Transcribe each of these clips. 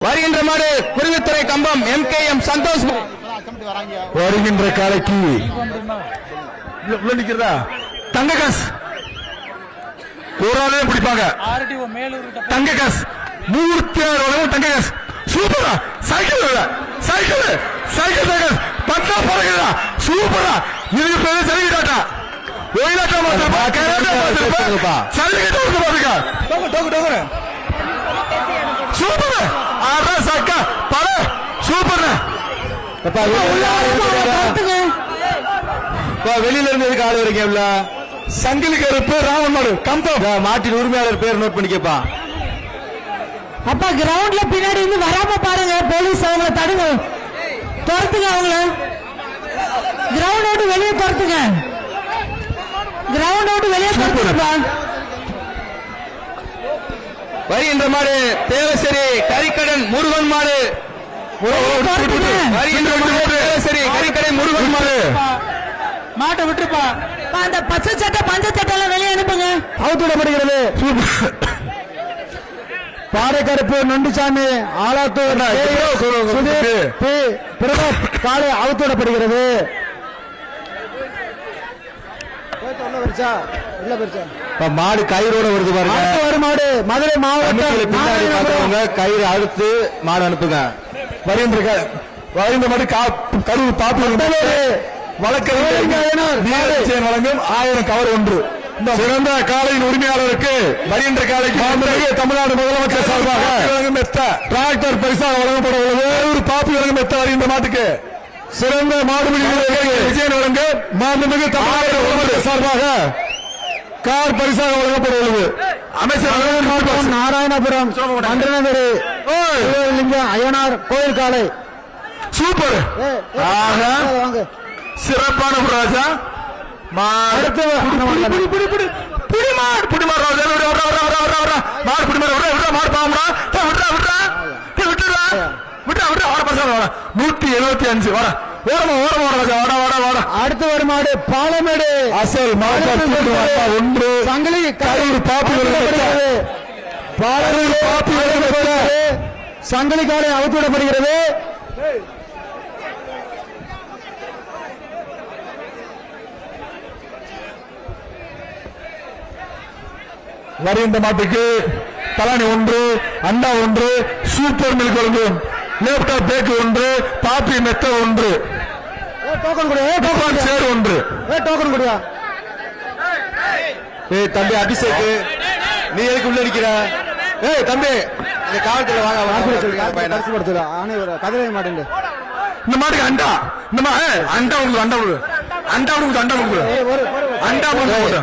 வருகின்ற மாடு குருவித்துறை கம்பம் MKM சந்தோஷ் வருகின்ற காலைக்கு தங்க காசு ஒரு ஆளே பிடிப்பாங்க. தங்க காசு 36 தங்க காசு சூப்பரா சைக்கிள் சைக்கிள் சைக்கிள் சைக்கிள் பத்தா போறா சூப்பரா இதுக்கு பேரு சரிகிட்டாட்டா ஒயிலாட்டா மாத்திரப்பா கேரளா மாத்திரப்பா சரிகிட்ட வந்து பாருங்க சூப்பர் ஆடா சக்கா பர சூப்பர் வெளியில இருந்து எதுக்கு ஆள் வரீங்க சங்கிலி கருப்பு ராமன் மாடு கம்பம் மாட்டின் உரிமையாளர் பேர் நோட் பண்ணிக்கப்பா. அப்பா கிரவுண்ட்ல பின்னாடி இருந்து வராம பாருங்க, போலீஸ் அவங்களை தடுங்க, துரத்துங்க, அவங்கள கிரவுண்ட் விட்டு வெளியே துரத்துங்க, கிரவுண்ட் விட்டு வெளியே துரத்துங்க. வருகின்ற மாடு தேவசரி கரிக்கடன் முருகன் மாடு வருகின்ற தேவசரி கரிக்கடை முருகன் மாடு மாட்டை விட்டுருப்பா. அந்த பச்சை சட்டை பஞ்ச சட்டை எல்லாம் வெளியே அனுப்புங்க. அவுத்துடப்படுகிறது. பாறைக்கருப்பு நொண்டிச்சாமி ஆலாத்தூர் காலை அவுத்துடப்படுகிறது. மாடு கயிறோட வருது பாருங்க. வரும் மாடு மதுரை மாவட்டம் கயிறு அழுத்து மாடு அனுப்புங்க. வருகின்ற மாடு கருவு பாப்பு வழக்கறிஞர் வழங்கும் 1000 கவர் ஒன்று. சிறந்த காலையின் உரிமையாளருக்கு வருகின்ற காலைக்கு தமிழ்நாடு முதலமைச்சர் சார்பாக டிராக்டர் பரிசாக வழங்கப்பட உள்ளது. ஒரு பாப்பு வழங்கும் மெத்த வருகின்ற மாட்டுக்கு சிறந்த மாடுபிடி விஜயன் வழங்க மாண்புமிகு தமிழ்நாடு முதலமைச்சர் சார்பாக கார் பரிசாக வழங்கப்பட உள்ளது. அமைச்சர் நாராயணபுரம் அய்யனார் கோயில் காலை சூப்பர் சிறப்பான ராஜா அடுத்து வரும் மாடு பாலமேடு அசல் ஒன்று சங்கிலி சங்கிலி காலை அவுத்துவிடப்படுகிறது. வருகின்ற மாட்டுக்கு தலானி ஒன்று, அண்டா ஒன்று, சூப்பர் மில்க் ஒன்று, லேப்டாப் பேக்கு ஒன்று, பாப்பி மெத்த ஒன்று, சேர் ஒன்று. தம்பி அபிஷேக் நீ எதுக்கு உள்ள நிக்கிற? தம்பி இந்த காலத்துல கதவை மாட்டேன். இந்த மாட்டுக்கு அண்டா அண்டா உங்களுக்கு அண்டா அண்டா உங்களுக்கு அண்டா உங்களுக்கு அண்டா போட்டு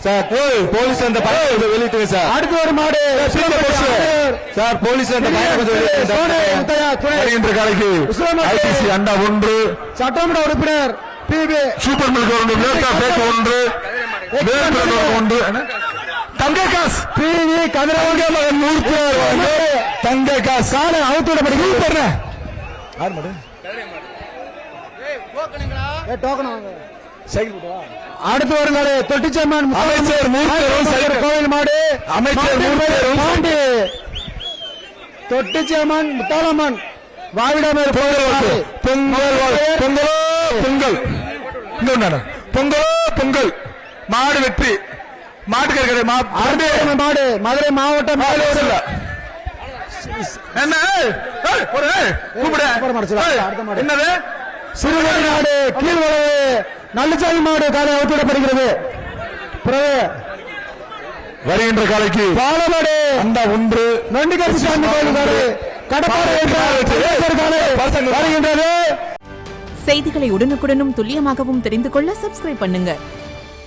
சார் போலீஸ் அந்த வெளியிட்டு சார். அடுத்து ஒரு மாடு சார் போலீஸ் அந்த காலைக்கு ஐடிசி அண்டா ஒன்று, சட்டமன்ற உறுப்பினர் பிபி சூப்பர் மில்க் ஒன்று, லேப்டாப் பேக் ஒன்று, ஒன்று, தங்க காசு பிவி கதிரவங்க மகன் மூர்த்தி தங்க காசு காலை அவுத்துவிடப்படுகிறது. அடுத்து வரும் நாடு தொட்டிச்சம்மன் அமைச்சர் கோவில் மாடு அமைச்சர் பாண்டி தொட்டிச்சம்மன் முத்தாலம்மன் வாவிடமேல் பொங்கல் பொங்கல் பொங்கலோ பொங்கல் மாடு வெற்றி மாட்டுக்கறி மாடு மதுரை மாவட்டம் என்ன என்னது சிறுவரி நாடு கீழ்வளவு நல்லசாமி மாடு காலை அவுத்துவிடப்படுகிறது. வருகின்ற காலைக்கு பாலமாடு அந்த ஒன்று நொண்டிகரிசி சாமி கோயில் காலை கடப்பாறை வருகின்றது. செய்திகளை உடனுக்குடனும் துல்லியமாகவும் தெரிந்து கொள்ள சப்ஸ்கிரைப் பண்ணுங்க.